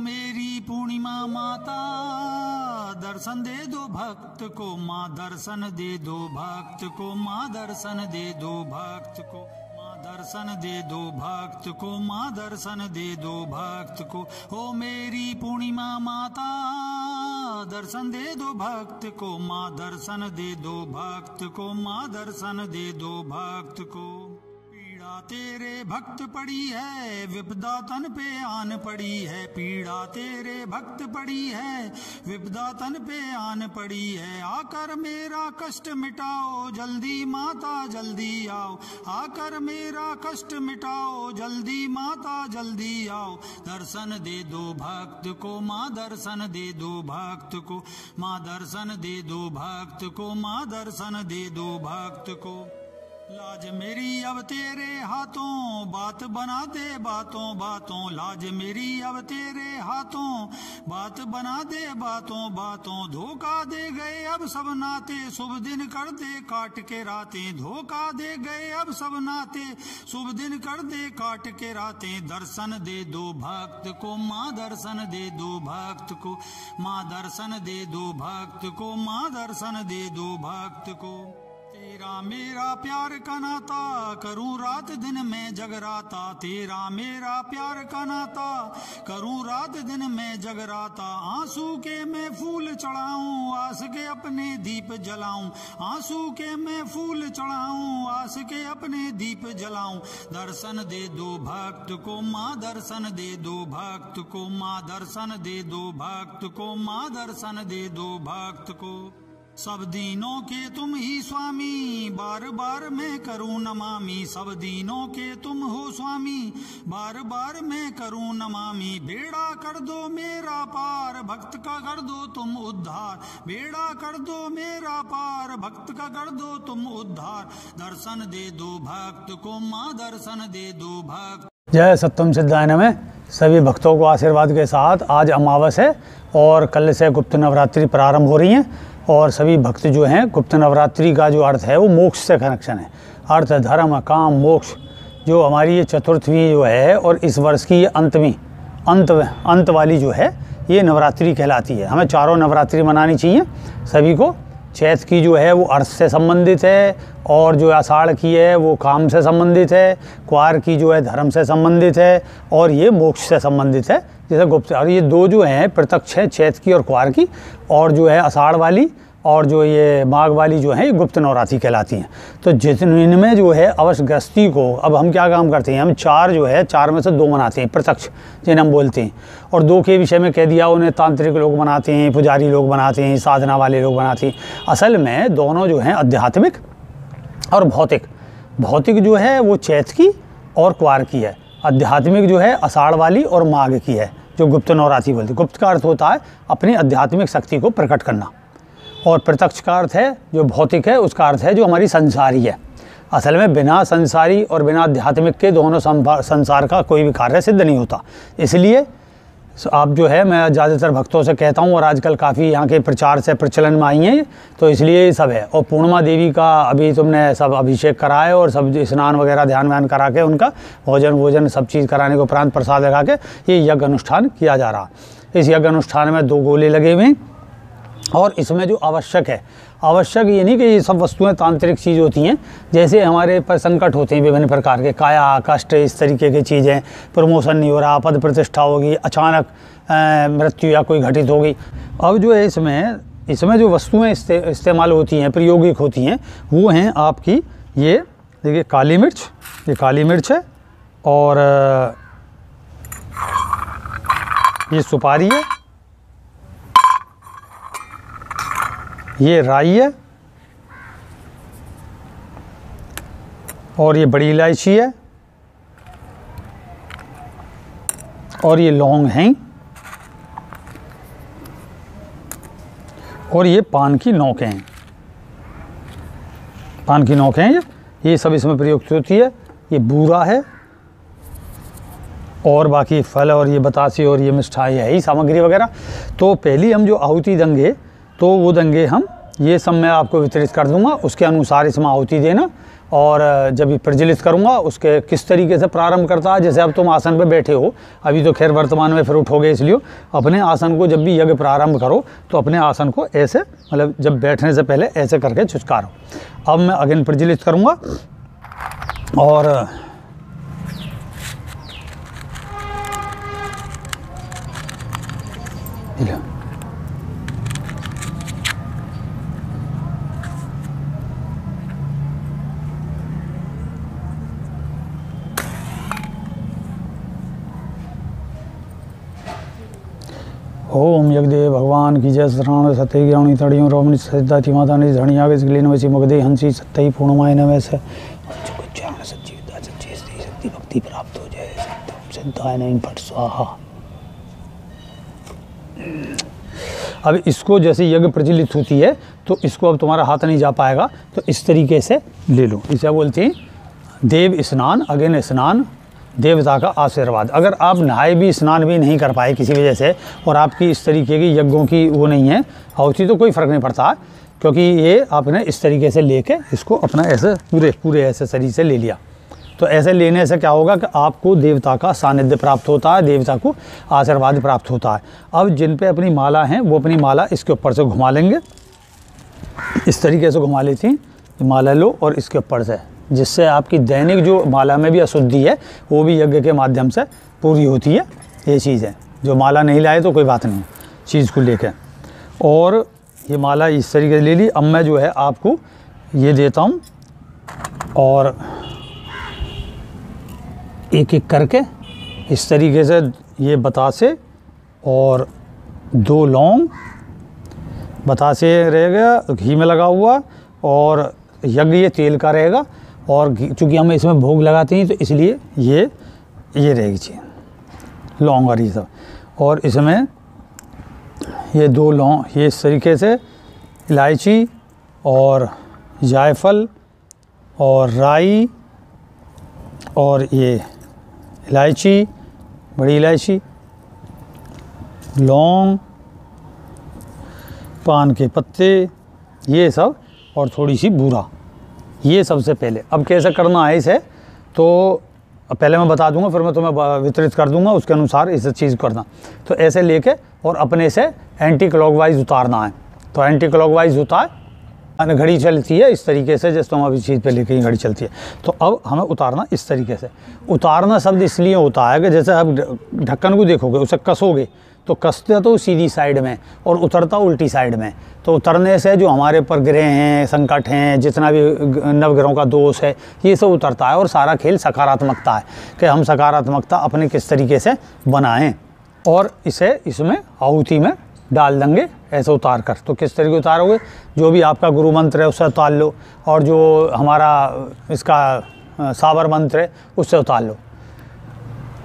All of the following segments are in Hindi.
मेरी पूर्णिमा माता दर्शन दे दो भक्त को, माँ दर्शन दे दो भक्त को, माँ दर्शन दे दो भक्त को, माँ दर्शन दे दो भक्त को, माँ दर्शन दे दो भक्त को। ओ मेरी पूर्णिमा माता दर्शन दे दो भक्त को, माँ दर्शन दे दो भक्त को, माँ दर्शन दे दो भक्त को। पीड़ा तेरे भक्त पड़ी है, विपदा तन पे आन पड़ी है, पीड़ा तेरे भक्त पड़ी है, विपदा तन पे आन पड़ी है। आकर मेरा कष्ट मिटाओ जल्दी माता जल्दी आओ, आकर मेरा कष्ट मिटाओ जल्दी माता जल्दी आओ। दर्शन दे दो भक्त को, माँ दर्शन दे दो भक्त को, माँ दर्शन दे दो भक्त को, माँ दर्शन दे दो भक्त को। लाज मेरी अब तेरे हाथों, बात बना दे बातों बातों, लाज मेरी अब तेरे हाथों, बात बना दे बातों बातों। धोखा दे गए अब सब नाते, शुभ दिन कर दे काट के रातें, धोखा दे गए अब सब नाते, शुभ दिन कर दे काट के रातें। दर्शन दे दो भक्त को, माँ दर्शन दे दो भक्त को, माँ दर्शन दे दो भक्त को, माँ दर्शन दे दो भक्त को। तेरा मेरा प्यार का नाता करूं रात दिन में जगराता, तेरा मेरा प्यार का नाता करूं रात दिन में जगराता। आंसू के मैं फूल चढ़ाऊं, आस के अपने दीप जलाऊं, आंसू के मैं फूल चढ़ाऊं, आस के अपने दीप जलाऊं। दर्शन दे दो भक्त को, माँ दर्शन दे दो भक्त को, माँ दर्शन दे दो भक्त को, माँ दर्शन दे दो भक्त को। सब दीनों के तुम ही स्वामी, बार बार मैं करूं नमामि, सब दीनों के तुम हो स्वामी, बार बार मैं करूं नमामि। बेड़ा कर दो मेरा पार, भक्त का कर दो तुम उद्धार, बेड़ा कर दो मेरा पार, भक्त का कर दो तुम उद्धार। दर्शन दे दो भक्त को, माँ दर्शन दे दो भक्त। जय सत्यम सिद्धाय नमः। सभी भक्तों को आशीर्वाद के साथ आज अमावस है और कल से गुप्त नवरात्रि प्रारंभ हो रही हैं और सभी भक्त जो हैं, गुप्त नवरात्रि का जो अर्थ है वो मोक्ष से कनेक्शन है। अर्थ धर्म काम मोक्ष जो हमारी ये चतुर्थवी जो है और इस वर्ष की ये अंत वाली जो है ये नवरात्रि कहलाती है। हमें चारों नवरात्रि मनानी चाहिए सभी को। चैत की जो है वो अर्थ से संबंधित है और जो आषाढ़ की है वो काम से संबंधित है, क्वार की जो है धर्म से संबंधित है और ये मोक्ष से संबंधित है जैसे गुप्त। और ये दो जो हैं प्रत्यक्ष है, चैत की और क्वार की, और जो है आषाढ़ वाली और जो ये माघ वाली जो है ये गुप्त नवरात्रि कहलाती हैं। तो इनमें जो है अवश्य गृहस्थी को, अब हम क्या काम करते हैं, हम चार जो है चार में से दो मनाते हैं प्रत्यक्ष जिन्हें हम बोलते हैं, और दो के विषय में कह दिया उन्हें तांत्रिक लोग बनाते हैं, पुजारी लोग बनाते हैं, साधना वाले लोग बनाते हैं। असल में दोनों जो हैं आध्यात्मिक और भौतिक। भौतिक जो है वो चैत की और क्वार की है, आध्यात्मिक जो है आषाढ़ वाली और माघ की है जो गुप्त नवरात्रि बोलते हैं। गुप्त का अर्थ होता है अपनी आध्यात्मिक शक्ति को प्रकट करना, और प्रत्यक्ष का अर्थ है जो भौतिक है उसका अर्थ है जो हमारी संसारी है। असल में बिना संसारी और बिना आध्यात्मिक के दोनों संसार का कोई भी कार्य सिद्ध नहीं होता। इसलिए आप जो है मैं ज़्यादातर भक्तों से कहता हूँ और आजकल काफ़ी यहाँ के प्रचार से प्रचलन में आई हैं, तो इसलिए ये सब है। और पूर्णिमा देवी का अभी तुमने सब अभिषेक करा है और सब स्नान वगैरह ध्यान व्यान करा के उनका भोजन सब चीज़ कराने के उपरांत प्रसाद लगा के ये यज्ञ अनुष्ठान किया जा रहा। इस यज्ञ अनुष्ठान में 2 गोले लगे हुए हैं और इसमें जो आवश्यक है, आवश्यक ये नहीं कि ये सब वस्तुएं तांत्रिक चीज़ होती हैं। जैसे हमारे पर संकट होते हैं विभिन्न प्रकार के, काया कष्ट इस तरीके की चीज़ें, प्रमोशन नहीं हो रहा, पद प्रतिष्ठा होगी, अचानक मृत्यु या कोई घटित होगी। अब जो है इसमें जो वस्तुएं इस्तेमाल होती हैं, प्रयोगिक होती हैं, वो हैं आपकी ये देखिए काली मिर्च, ये काली मिर्च है, और ये सुपारी है, ये राई है, और ये बड़ी इलायची है, और ये लौंग हैं, और ये पान की नोकें हैं। पान की नोकें हैं ये सब इसमें प्रयुक्त होती है। ये बूरा है और बाकी फल और ये बतासे और ये मिठाई है ही सामग्री वगैरह। तो पहली हम जो आहुति देंगे तो वो देंगे हम ये सब मैं आपको वितरित कर दूंगा, उसके अनुसार इसमें आहुति देना। और जब ये प्रज्वलित करूंगा उसके किस तरीके से प्रारंभ करता है, जैसे अब तुम आसन पे बैठे हो, अभी तो खैर वर्तमान में फिर उठोगे, इसलिए अपने आसन को जब भी यज्ञ प्रारंभ करो तो अपने आसन को ऐसे, मतलब जब बैठने से पहले ऐसे करके छुचकारो। अब मैं अगेन प्रज्वलित करूँगा और ओम यज्ञदेव भगवान की जय। श्रावण सत्य ज्ञानी तड़ियों रोमनी सिद्धा थी माता ने धनी आगे से नवसी मगधे हंसी सत्य पूर्णमाय नवै से ज्ञान सच्ची विद्या सच्ची स्त्री शक्ति भक्ति प्राप्त हो जाए। सत्यम सिद्धाय नहीं फट स्वाहा। अब इसको जैसे यज्ञ प्रज्वलित होती है तो इसको अब तुम्हारा हाथ नहीं जा पाएगा, तो इस तरीके से ले लो। इसे बोलते हैं देव स्नान, अगेन स्नान, देवता का आशीर्वाद। अगर आप नहाए भी, स्नान भी नहीं कर पाए किसी वजह से, और आपकी इस तरीके की यज्ञों की वो नहीं है आहुति, तो कोई फ़र्क नहीं पड़ता, क्योंकि ये आपने इस तरीके से लेके इसको अपना ऐसे पूरे ऐसे शरीर से ले लिया। तो ऐसे लेने से क्या होगा कि आपको देवता का सानिध्य प्राप्त होता है, देवता को आशीर्वाद प्राप्त होता है। अब जिन पे अपनी माला है वो अपनी माला इसके ऊपर से घुमा लेंगे, इस तरीके से घुमा लेती, माला लो और इसके ऊपर से, जिससे आपकी दैनिक जो माला में भी अशुद्धि है वो भी यज्ञ के माध्यम से पूरी होती है। ये चीज़ है, जो माला नहीं लाए तो कोई बात नहीं चीज़ को लेकर। और ये माला इस तरीके से ले ली। अब मैं जो है आपको ये देता हूँ और एक एक करके इस तरीके से ये बतासे और 2 लौंग, बतासे रहेगा घी में लगा हुआ, और यज्ञ ये तेल का रहेगा, और चूँकि हम इसमें भोग लगाते हैं तो इसलिए ये रहेगी चीज़ लौंग और ये सब। और इसमें ये 2 लौंग, ये इस तरीके से इलायची और जायफल और राई, और ये इलायची, बड़ी इलायची, लौंग, पान के पत्ते, ये सब, और थोड़ी सी बूरा, ये सबसे पहले। अब कैसे करना है इसे, तो पहले मैं बता दूंगा, फिर मैं तुम्हें वितरित कर दूंगा, उसके अनुसार इस चीज़ करना। तो ऐसे लेके और अपने से एंटी क्लॉकवाइज उतारना है। तो एंटी क्लॉकवाइज उतार, घड़ी चलती है इस तरीके से, जैसे तुम अभी चीज़ पे लेके घड़ी चलती है। तो अब हमें उतारना इस तरीके से। उतारना शब्द इसलिए होता है कि जैसे आप ढक्कन को देखोगे, उसे कसोगे तो कसते तो सीधी साइड में और उतरता उल्टी साइड में। तो उतरने से जो हमारे ऊपर ग्रह हैं, संकट हैं, जितना भी नवग्रहों का दोष है, ये सब उतरता है। और सारा खेल सकारात्मकता है कि हम सकारात्मकता अपने किस तरीके से बनाएं, और इसे इसमें आहुति में डाल देंगे ऐसे उतार कर। तो किस तरीके उतारोगे, जो भी आपका गुरु मंत्र है उससे उतार लो, और जो हमारा इसका सावर मंत्र है उससे उतार लो।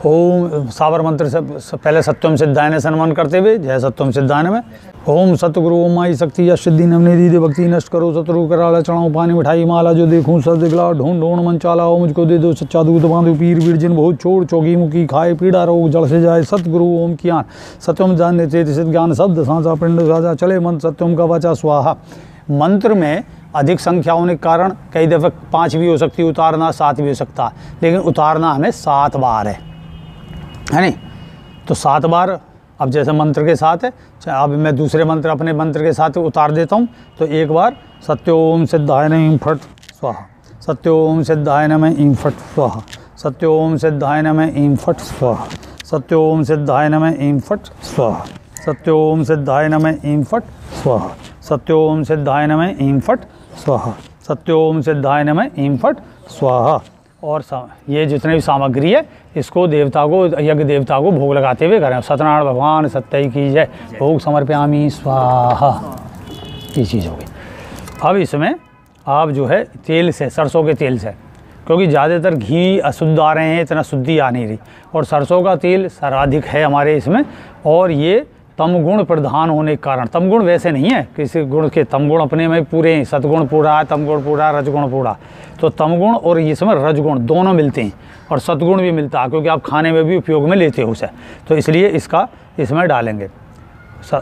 ओम सावर मंत्र से पहले सत्यम सिद्धाय ने सम्मान करते हुए, जय सत्यम सिद्धाय में। ओम सतगुरु ओम माई शक्ति या सिद्धि नवने दीदी भक्ति नष्ट करो शत्रु कराला चढ़ाऊँ पानी मिठाई माला जो देखूँ सब दिखला ढूंढ ढूंढ मन चाला हो मुझको दे दो सच्चा दूध बांधो पीर बीरजिन बहुत छोड़ चौकी मुखी खाए पीड़ा रोग जड़ से जाए सतगुरु ओम ज्ञान सत्यम जान चेत सिद्ध ज्ञान शब्द सांसा पिंड साजा चले मन सत्यम का वाचा स्वाहा। मंत्र में अधिक संख्या होने के कारण कई दफ़े 5 भी हो सकती है उतारना, 7 भी हो सकता है, लेकिन उतारना हमें 7 बार है नहीं। तो 7 बार अब जैसे मंत्र के साथ है, अब मैं दूसरे मंत्र अपने मंत्र के साथ उतार देता हूँ। तो एक बार सत्योम सिद्धाय नमः ईं फट स्वाहा, सत्योम सिद्धाय नमः ईं फट स्वाहा, सत्योम सिद्धाय नमः ईं फट स्वाहा, सत्योम सिद्धाय नमः ईं फट स्वाहा, सत्योम सिद्धाय नमः ईं फट स्वाहा, सत्योम सिद्धाय नमः ईं फट स्वाहा, सत्योम सिद्धाय नमः ईं फट स्वाहा। और ये जितने भी सामग्री है इसको देवता को, यज्ञ देवता को भोग लगाते हुए करें। सत्यनारायण भगवान सत्य की जय, भोग समर्पयामि स्वाहा। ये चीज़ होगी। अब इसमें आप जो है तेल से, सरसों के तेल से, क्योंकि ज़्यादातर घी अशुद्ध आ रहे हैं, इतना शुद्धि आ नहीं रही, और सरसों का तेल सर्वाधिक है हमारे इसमें। और ये तमगुण प्रधान होने के कारण, तमगुण वैसे नहीं है किसी गुण के, तमगुण अपने में पूरे हैं, सतगुण पूरा है, तमगुण पूरा, रजगुण पूरा। तो तमगुण और इसमें रजगुण दोनों मिलते हैं, और सतगुण भी मिलता है, क्योंकि आप खाने में भी उपयोग में लेते हो उसे। तो इसलिए इसका इसमें डालेंगे।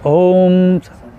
ओम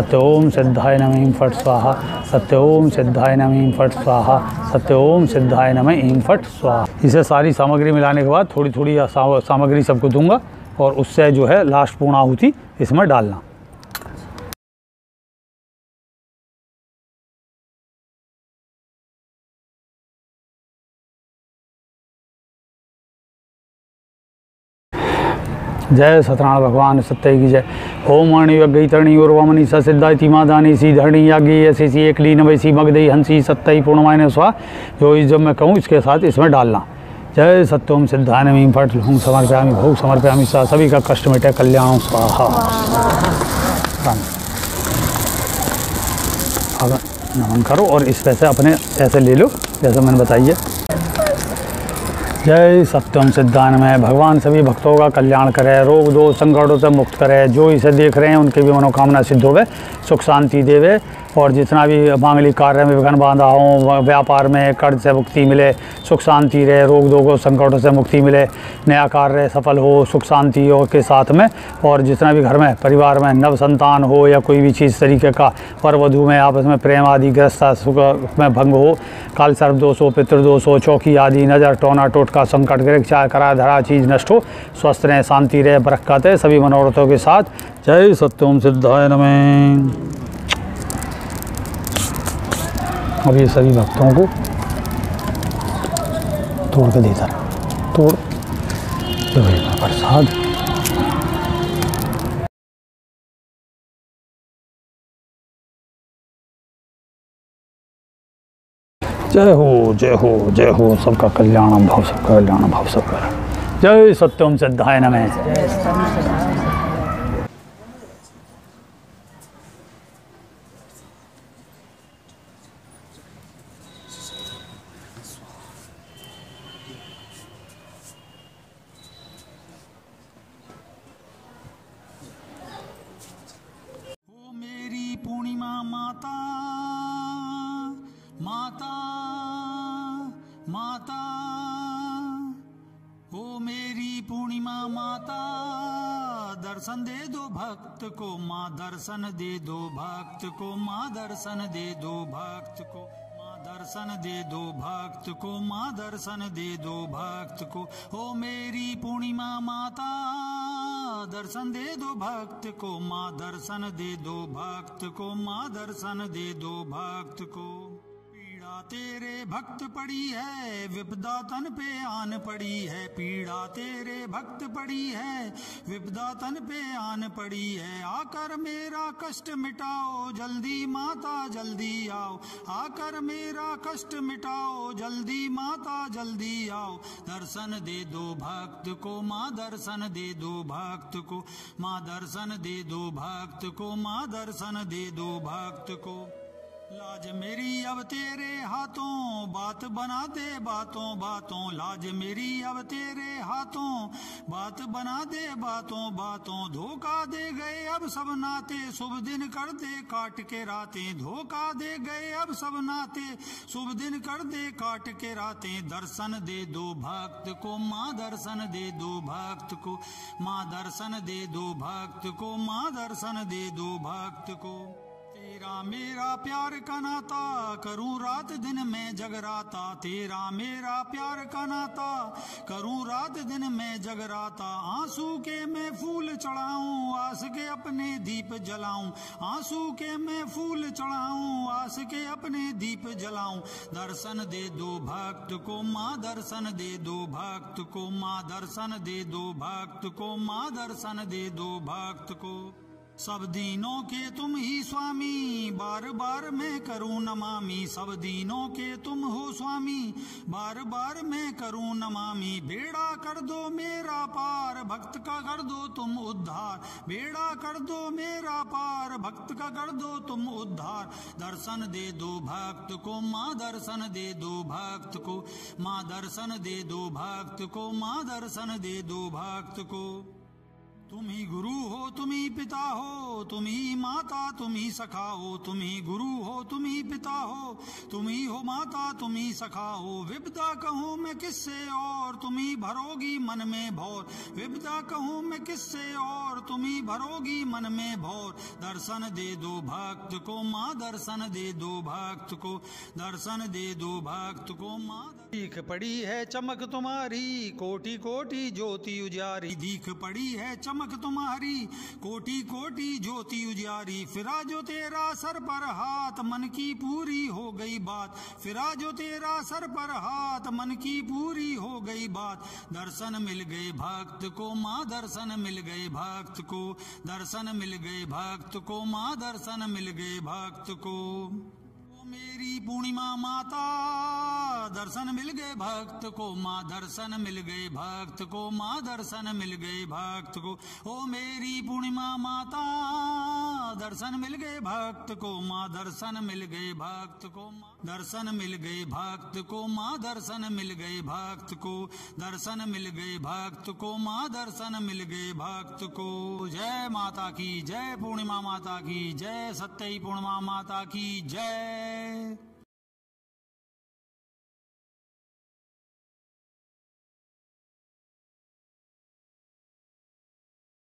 सत्य ओम सिद्धाय नमः ईं फट स्वाहा, सत्य ओम सिद्धाय नमः ईं फट स्वाहा, सत्य ओम सिद्धाय नमः ईं फट स्वाहा। इसे सारी सामग्री मिलाने के बाद थोड़ी थोड़ी सामग्री सबको दूंगा और उससे जो है लास्ट पूर्णाहुति इसमें डालना। जय सत्यनारायण भगवान सत्य की जय। ओम अणि यज्ञ तरणि उर्वमनि सिद्धा तीमा दानी सी धरणी यागी ऐसी सी एक लीन वैसी मगदई हंसी सत्य पूर्णमायन स्वा। जो जब मैं कहूँ इसके साथ इसमें डालना। जय सत्योम सिद्धाय नमः फट हूँ समर्पयामि भोग समर्पयामि सा। सभी का कष्ट मिटे कल्याण स्वाहा। अब नमन करो और इस पैसे अपने ऐसे ले लो जैसे मैंने बताइए। जय सत्यम सिद्धाय नमः। भगवान सभी भक्तों का कल्याण करे, रोग दोष संकटों से मुक्त करे, जो इसे देख रहे हैं उनकी भी मनोकामना सिद्ध होवे, सुख शांति देवे और जितना भी मांगलिक कार्य में विघ्न बांधा हो, व्यापार में कर्ज से मुक्ति मिले, सुख शांति रहे, रोग दोगों संकटों से मुक्ति मिले, नया कार्य सफल हो, सुख शांति हो के साथ में। और जितना भी घर में परिवार में नव संतान हो या कोई भी चीज़ तरीके का वर वधू में आपस में प्रेम आदि ग्रस्ता सुख में भंग हो, काल सर्प दोष हो, पितृदोष हो, चौकी आदि नज़र टोना टोटका संकट ग्रह चाहे करा धरा चीज़ नष्ट हो, स्वस्थ रहे, शांति रहे, बरकत है सभी मनोरथों के साथ। जय सत्यम सिद्धाय नमः। अब ये सभी भक्तों को तोड़ के देता रहा, तोड़ प्रसाद। जय हो जय हो जय हो, सबका कल्याण भाव, सबका कल्याण भाव, सबका। जय सत्यम सिद्धाय नमः। पूर्णिमा माता माता माता, ओ मेरी पूर्णिमा माता, दर्शन दे दो भक्त को माँ, दर्शन दे दो भक्त को माँ, दर्शन दे दो भक्त को माँ, दर्शन दे दो भक्त को माँ, दर्शन दे दो भक्त को। ओ मेरी पूर्णिमा माता, दर्शन दे दो भक्त को माँ, दर्शन दे दो भक्त को माँ, दर्शन दे दो भक्त को। पीड़ा तेरे भक्त पड़ी है, विपदा तन पे आन पड़ी है, पीड़ा तेरे भक्त पड़ी है, विपदा तन पे आन पड़ी है। आकर मेरा कष्ट मिटाओ जल्दी माता जल्दी आओ, आकर मेरा कष्ट मिटाओ जल्दी माता जल्दी आओ। दर्शन दे दो भक्त को माँ, दर्शन दे दो भक्त को माँ, दर्शन दे दो भक्त को माँ, दर्शन दे दो भक्त को। लाज मेरी अब तेरे हाथों, बात बना दे बातों बातों, लाज मेरी अब तेरे हाथों, बात बना दे बातों बातों। धोखा दे गए अब सब नाते, शुभ दिन कर दे काट के रातें, धोखा दे गए अब सब नाते, शुभ दिन कर दे काट के रातें। दर्शन दे दो भक्त को माँ, दर्शन दे दो भक्त को माँ, दर्शन दे दो भक्त को माँ, दर्शन दे दो भक्त को। तेरा मेरा प्यार का नाता, करूं रात दिन में जगराता, तेरा मेरा प्यार का नाता, करूं रात दिन में जगराता। आंसू के मैं फूल चढ़ाऊं, आस के अपने दीप जलाऊं, आंसू के मैं फूल चढ़ाऊं, आस के अपने दीप जलाऊं। दर्शन दे दो भक्त को माँ, दर्शन दे दो भक्त को माँ, दर्शन दे दो भक्त को माँ, दर्शन दे दो भक्त को। सब दीनों के तुम ही स्वामी, बार बार मैं करूं नमामि, सब दीनों के तुम हो स्वामी, बार बार मैं करूं नमामि। बेड़ा कर दो मेरा पार, भक्त का कर दो तुम उद्धार, बेड़ा कर दो मेरा पार, भक्त का कर दो तुम उद्धार। दर्शन दे दो भक्त को माँ, दर्शन दे दो भक्त को माँ, दर्शन दे दो भक्त को माँ, दर्शन दे दो भक्त को। तुम ही गुरु हो, तुम ही पिता हो, तुम ही माता, तुम ही सखा हो। तुम ही गुरु हो, तुम ही पिता हो, तुम ही हो माता, तुम ही सखा हो। विपदा कहूँ मैं किससे और, तुम ही भरोगी मन में भौर। विपदा कहूँ मैं किससे और, तुम ही भरोगी मन में भौर। दर्शन दे दो भक्त को माँ, दर्शन दे दो भक्त को, दर्शन दे दो भक्त को माँ। दीख पड़ी है चमक तुम्हारी, कोटि कोटि ज्योति उजारी। दीख पड़ी है चमक तुम्हारी, कोटि कोटि ज्योति उजारी। फिरा जो तेरा सर पर हाथ, मन की पूरी हो गई बात। फिरा जो तेरा सर पर हाथ, मन की पूरी हो गई बात। दर्शन मिल गए भक्त को माँ, दर्शन मिल गए भक्त को, दर्शन मिल गए भक्त को माँ, दर्शन मिल गए भक्त को। मेरी पूर्णिमा माता, दर्शन मिल गए भक्त को माँ, दर्शन मिल गए भक्त को माँ, दर्शन मिल गए भक्त को। ओ मेरी पूर्णिमा माता, दर्शन मिल गए भक्त को माँ, दर्शन मिल गए भक्त को माँ, दर्शन मिल गए भक्त को माँ, दर्शन मिल गए भक्त को, दर्शन मिल गए भक्त को माँ, दर्शन मिल गए भक्त को। जय माता की जय, पूर्णिमा माता की जय, सत्य पूर्णिमा माता की जय।